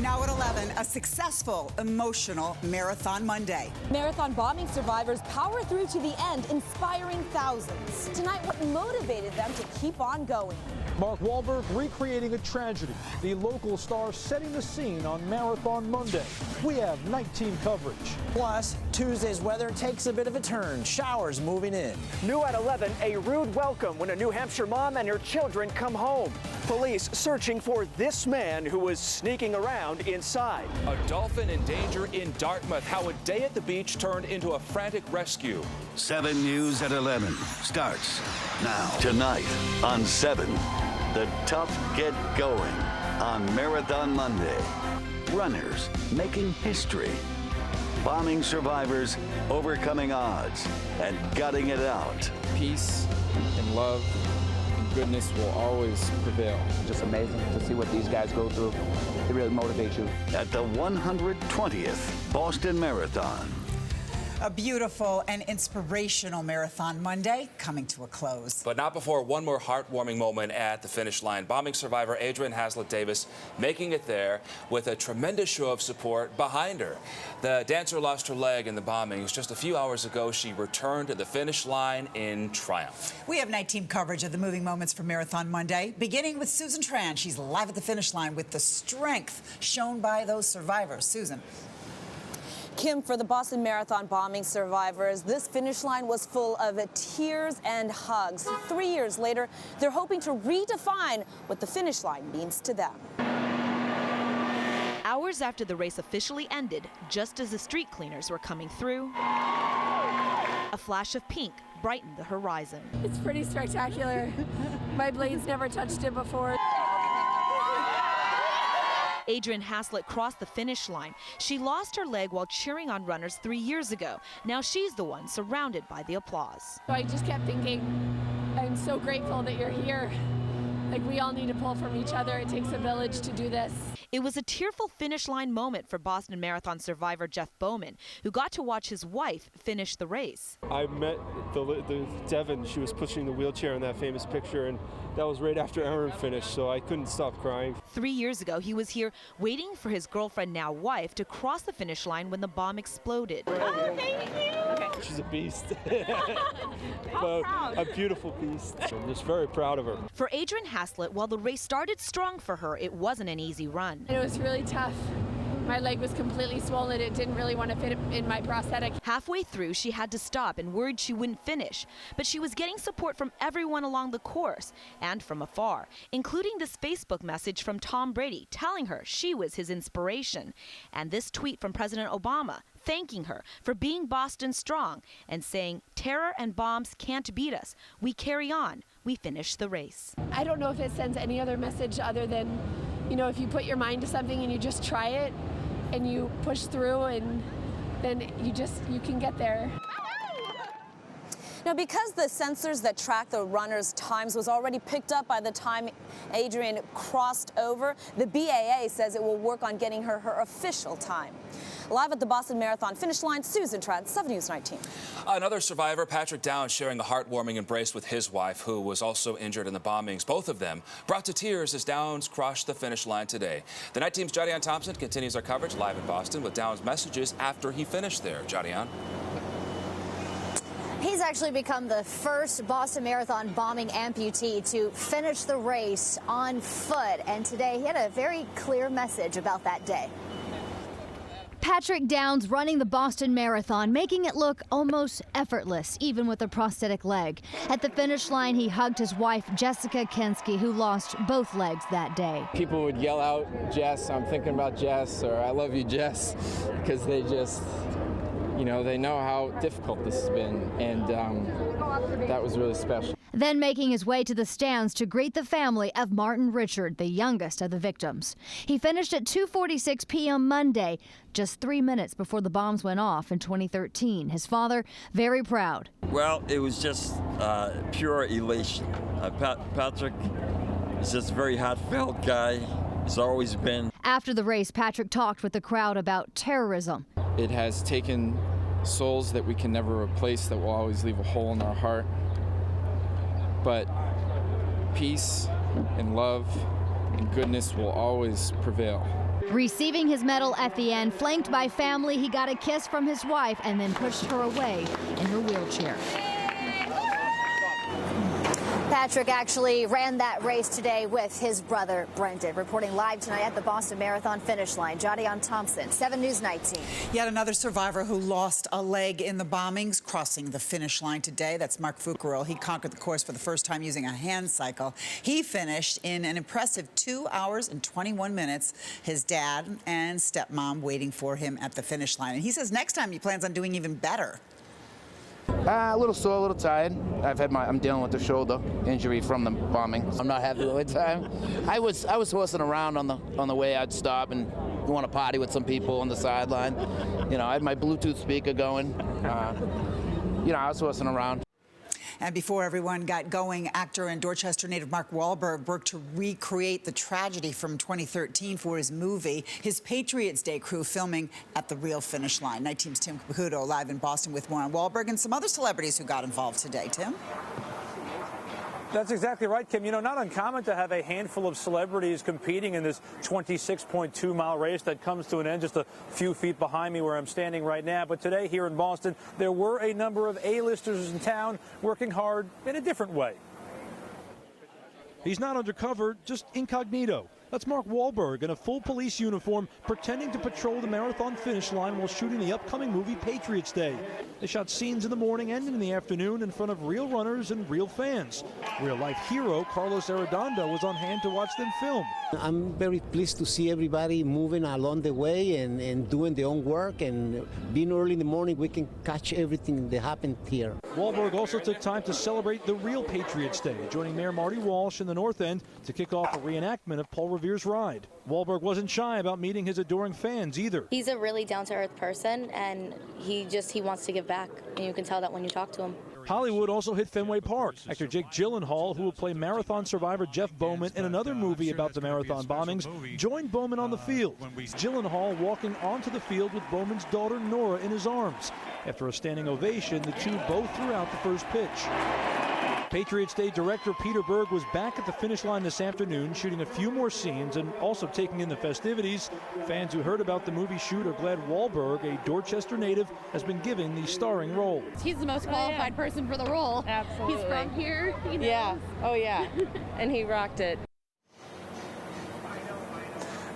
Now at 11, a successful, emotional Marathon Monday. Marathon bombing survivors power through to the end, inspiring thousands. Tonight, what motivated them to keep on going? Mark Wahlberg recreating a tragedy. The local star setting the scene on Marathon Monday. We have night team coverage. Plus, Tuesday's weather takes a bit of a turn. Showers moving in. New at 11, a rude welcome when a New Hampshire mom and her children come home. Police searching for this man who was sneaking around inside. A dolphin in danger in Dartmouth. How a day at the beach turned into a frantic rescue. 7 News at 11 starts now. Tonight on 7, the tough get going on Marathon Monday. Runners making history. Bombing survivors overcoming odds and gutting it out. Peace and love and goodness will always prevail. Just amazing to see what these guys go through. It really motivates you. At the 120th Boston Marathon. A beautiful and inspirational Marathon Monday coming to a close. But not before one more heartwarming moment at the finish line. Bombing survivor Adrian Haslett Davis making it there with a tremendous show of support behind her. The dancer lost her leg in the bombings. Just a few hours ago, she returned to the finish line in triumph. We have night team coverage of the moving moments for Marathon Monday, beginning with Susan Tran. She's live at the finish line with the strength shown by those survivors. Susan. Kim, for the Boston Marathon bombing survivors, this finish line was full of tears and hugs. 3 years later, they're hoping to redefine what the finish line means to them. Hours after the race officially ended, just as the street cleaners were coming through, a flash of pink brightened the horizon. It's pretty spectacular. My blades never touched it before. Adrian Haslett crossed the finish line. She lost her leg while cheering on runners 3 years ago. Now she's the one surrounded by the applause. So I just kept thinking, I'm so grateful that you're here. Like, we all need to pull from each other. It takes a village to do this. It was a tearful finish line moment for Boston Marathon survivor Jeff Bowman, who got to watch his wife finish the race. I met the Devin. She was pushing the wheelchair in that famous picture, and that was right after Aaron finished, so I couldn't stop crying. 3 years ago, he was here waiting for his girlfriend, now wife, to cross the finish line when the bomb exploded. Oh, thank you. Okay. She's a beast. A beautiful beast. I'm just very proud of her. For Adrian Haslett, while the race started strong for her, it wasn't an easy run. It was really tough. My leg was completely swollen. It didn't really want to fit in my prosthetic. Halfway through, she had to stop and worried she wouldn't finish. But she was getting support from everyone along the course and from afar, including this Facebook message from Tom Brady telling her she was his inspiration. And this tweet from President Obama thanking her for being Boston strong and saying, "Terror and bombs can't beat us. We carry on. We finish the race." I don't know if it sends any other message other than, you know, if you put your mind to something and you just try it and you push through, and then you can get there. Now, because the sensors that track the runners' times was already picked up by the time Adrian crossed over, the BAA says it will work on getting her official time. Live at the Boston Marathon finish line, Susan Tran, 7 News 19. Another survivor, Patrick Downs, sharing a heartwarming embrace with his wife, who was also injured in the bombings. Both of them brought to tears as Downs crossed the finish line today. The night team's Jadian Thompson continues our coverage live in Boston with Downs' messages after he finished there. Jadian. He's actually become the first Boston Marathon bombing amputee to finish the race on foot. And today he had a very clear message about that day. Patrick Downs running the Boston Marathon, making it look almost effortless, even with a prosthetic leg. At the finish line, he hugged his wife, Jessica Kensky, who lost both legs that day. People would yell out, "Jess, I'm thinking about Jess," or "I love you, Jess," because they just, you know, they know how difficult this has been, and that was really special. Then making his way to the stands to greet the family of Martin Richard, the youngest of the victims. He finished at 2:46 p.m. Monday, just 3 minutes before the bombs went off in 2013. His father, very proud. Well, it was just pure elation. Patrick is just a very heartfelt guy. He's always been. After the race, Patrick talked with the crowd about terrorism. It has taken souls that we can never replace, that will always leave a hole in our heart. But peace and love and goodness will always prevail. Receiving his medal at the end, flanked by family, he got a kiss from his wife and then pushed her away in her wheelchair. Patrick actually ran that race today with his brother, Brendan. Reporting live tonight at the Boston Marathon finish line, Jadion Thompson, 7 News 19. Yet another survivor who lost a leg in the bombings crossing the finish line today. That's Mark Fucarell. He conquered the course for the first time using a hand cycle. He finished in an impressive 2 hours and 21 minutes. His dad and stepmom waiting for him at the finish line. And he says next time he plans on doing even better. A little sore, a little tired. I'm dealing with the shoulder injury from the bombing. I'm not happy with the time. I was horsing around on the way. I'd stop and want to party with some people on the sideline. You know, I had my Bluetooth speaker going. I was horsing around. And before everyone got going, actor and Dorchester native Mark Wahlberg worked to recreate the tragedy from 2013 for his movie. His Patriots Day crew filming at the real finish line. Night Team's Tim Caputo live in Boston with more on Wahlberg and some other celebrities who got involved today. Tim? That's exactly right, Kim. You know, not uncommon to have a handful of celebrities competing in this 26.2-mile race that comes to an end just a few feet behind me where I'm standing right now. But today here in Boston, there were a number of A-listers in town working hard in a different way. He's not undercover, just incognito. That's Mark Wahlberg in a full police uniform pretending to patrol the marathon finish line while shooting the upcoming movie Patriots Day. They shot scenes in the morning and in the afternoon in front of real runners and real fans. Real-life hero Carlos Arredondo was on hand to watch them film. I'm very pleased to see everybody moving along the way and doing their own work, and being early in the morning we can catch everything that happened here. Wahlberg also took time to celebrate the real Patriots Day, joining Mayor Marty Walsh in the North End to kick off a reenactment of Paul Revere's ride. Wahlberg wasn't shy about meeting his adoring fans either. He's a really down-to-earth person, and he wants to give back, and you can tell that when you talk to him. Hollywood also hit Fenway Park. Actor Jake Gyllenhaal, who will play marathon survivor Jeff Bowman in another movie about the marathon bombings, joined Bowman on the field. Gyllenhaal walking onto the field with Bowman's daughter Nora in his arms. After a standing ovation, the two both threw out the first pitch. Patriots Day director Peter Berg was back at the finish line this afternoon, shooting a few more scenes and also taking in the festivities. Fans who heard about the movie shoot are glad Wahlberg, a Dorchester native, has been given the starring role. He's the most qualified person for the role. Absolutely. He's from here. You know? Yeah. Oh, yeah. And he rocked it.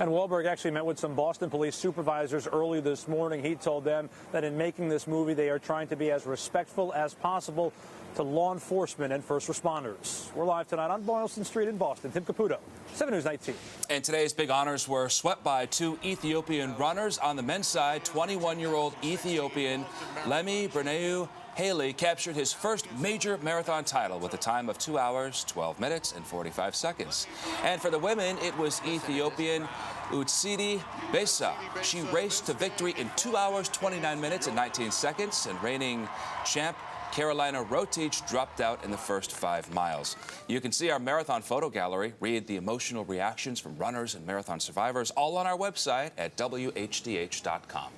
And Wahlberg actually met with some Boston police supervisors early this morning. He told them that in making this movie, they are trying to be as respectful as possible to law enforcement and first responders. We're live tonight on Boylston Street in Boston. Tim Caputo, 7 News 19. And today's big honors were swept by two Ethiopian runners. On the men's side, 21-year-old Ethiopian Lemi Berneu Haley captured his first major marathon title with a time of 2 hours, 12 minutes, and 45 seconds. And for the women, it was Ethiopian Utsidi Besa. She raced to victory in 2 hours, 29 minutes, and 19 seconds, and reigning champ Carolina Rotich dropped out in the first 5 miles. You can see our marathon photo gallery, read the emotional reactions from runners and marathon survivors, all on our website at WHDH.com.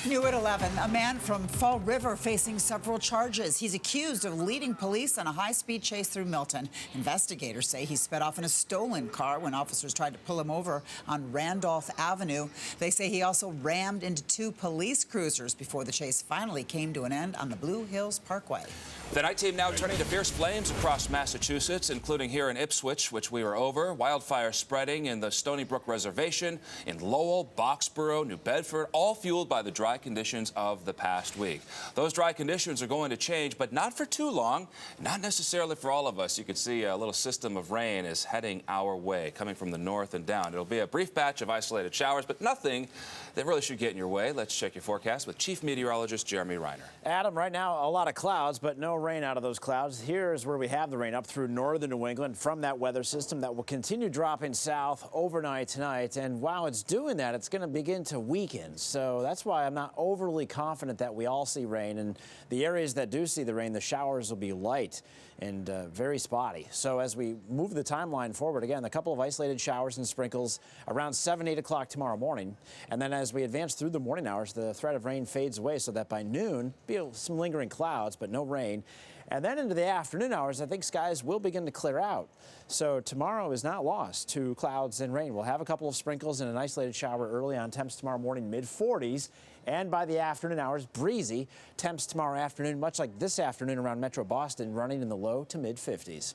New at 11, a man from Fall River facing several charges. He's accused of leading police on a high-speed chase through Milton. Investigators say he sped off in a stolen car when officers tried to pull him over on Randolph Avenue. They say he also rammed into 2 police cruisers before the chase finally came to an end on the Blue Hills Parkway. The night team now turning to fierce flames across Massachusetts, including here in Ipswich, which we were over. Wildfire spreading in the Stony Brook Reservation, in Lowell, Boxborough, New Bedford, all fueled by the dry conditions of the past week. Those dry conditions are going to change, but not for too long, not necessarily for all of us. You can see a little system of rain is heading our way, coming from the north and down. It'll be a brief patch of isolated showers, but nothing that really should get in your way. Let's check your forecast with Chief Meteorologist Jeremy Reiner. Adam, right now, a lot of clouds, but no rain out of those clouds. Here's where we have the rain up through northern New England from that weather system that will continue dropping south overnight tonight. And while it's doing that, it's going to begin to weaken. So that's why I'm not overly confident that we all see rain. And the areas that do see the rain, the showers will be light and very spotty. So as we move the timeline forward, again, a couple of isolated showers and sprinkles around 7, 8 o'clock tomorrow morning. And then as we advance through the morning hours, the threat of rain fades away so that by noon, be some lingering clouds, but no rain. And then into the afternoon hours, I think skies will begin to clear out. So tomorrow is not lost to clouds and rain. We'll have a couple of sprinkles and an isolated shower early on. Temps tomorrow morning, mid-40s. And by the afternoon hours, breezy. Temps tomorrow afternoon, much like this afternoon around Metro Boston, running in the low to mid-50s.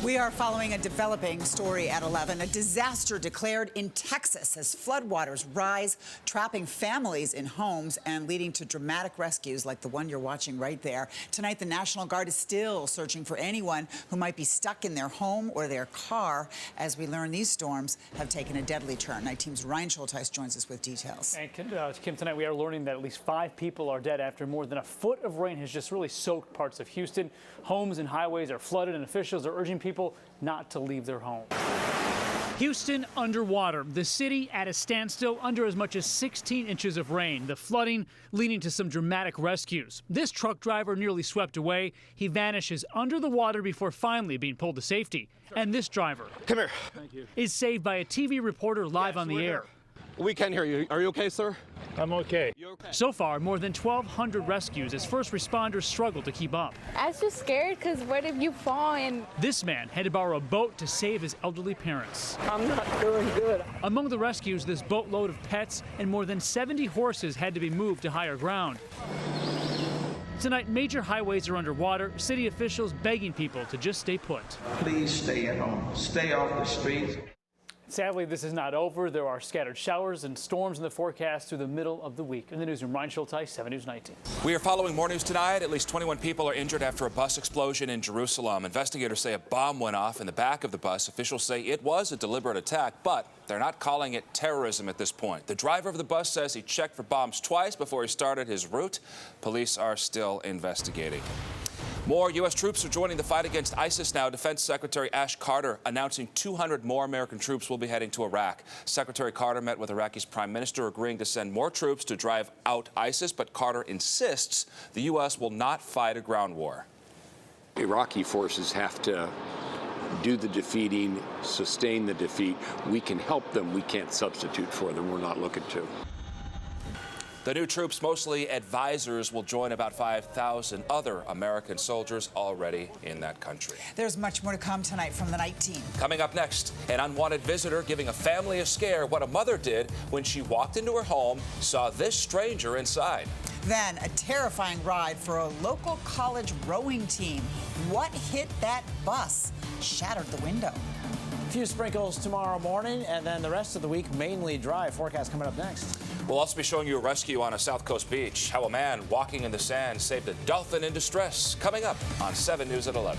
We are following a developing story at 11. A disaster declared in Texas as floodwaters rise, trapping families in homes and leading to dramatic rescues like the one you're watching right there. Tonight, the National Guard is still searching for anyone who might be stuck in their home or their car. As we learn, these storms have taken a deadly turn. Night Team's Ryan Schulteis joins us with details. And Kim, tonight we are learning that at least 5 people are dead after more than a foot of rain has just really soaked parts of Houston. Homes and highways are flooded, and officials are urging people not to leave their home. Houston underwater, the city at a standstill under as much as 16 inches of rain, the flooding leading to some dramatic rescues. This truck driver nearly swept away. He vanishes under the water before finally being pulled to safety. And this driver, come here, is saved by a TV reporter live on the air. We can hear you. Are you okay, sir? I'm okay. So far, more than 1,200 rescues as first responders struggle to keep up. I was just scared because what if you fall and... This man had to borrow a boat to save his elderly parents. I'm not doing good. Among the rescues, this boatload of pets and more than 70 horses had to be moved to higher ground. Tonight, major highways are underwater, city officials begging people to just stay put. Please stay at home. Stay off the streets. Sadly, this is not over. There are scattered showers and storms in the forecast through the middle of the week. In the newsroom, Ryan Schulteis, 7 News 19. We are following more news tonight. At least 21 people are injured after a bus explosion in Jerusalem. Investigators say a bomb went off in the back of the bus. Officials say it was a deliberate attack, but they're not calling it terrorism at this point. The driver of the bus says he checked for bombs twice before he started his route. Police are still investigating. More U.S. troops are joining the fight against ISIS now. Defense Secretary Ash Carter announcing 200 more American troops will be heading to Iraq. Secretary Carter met with Iraqi's prime minister, agreeing to send more troops to drive out ISIS, but Carter insists the U.S. will not fight a ground war. Iraqi forces have to do the defeating, sustain the defeat. We can help them. We can't substitute for them. We're not looking to. The new troops, mostly advisors, will join about 5,000 other American soldiers already in that country. There's much more to come tonight from the Night Team. Coming up next, an unwanted visitor giving a family a scare. What a mother did when she walked into her home, saw this stranger inside. Then a terrifying ride for a local college rowing team. What hit that bus? Shattered the window. A few sprinkles tomorrow morning, and then the rest of the week mainly dry. Forecast coming up next. We'll also be showing you a rescue on a South Coast beach. How a man walking in the sand saved a dolphin in distress. Coming up on 7 News at 11.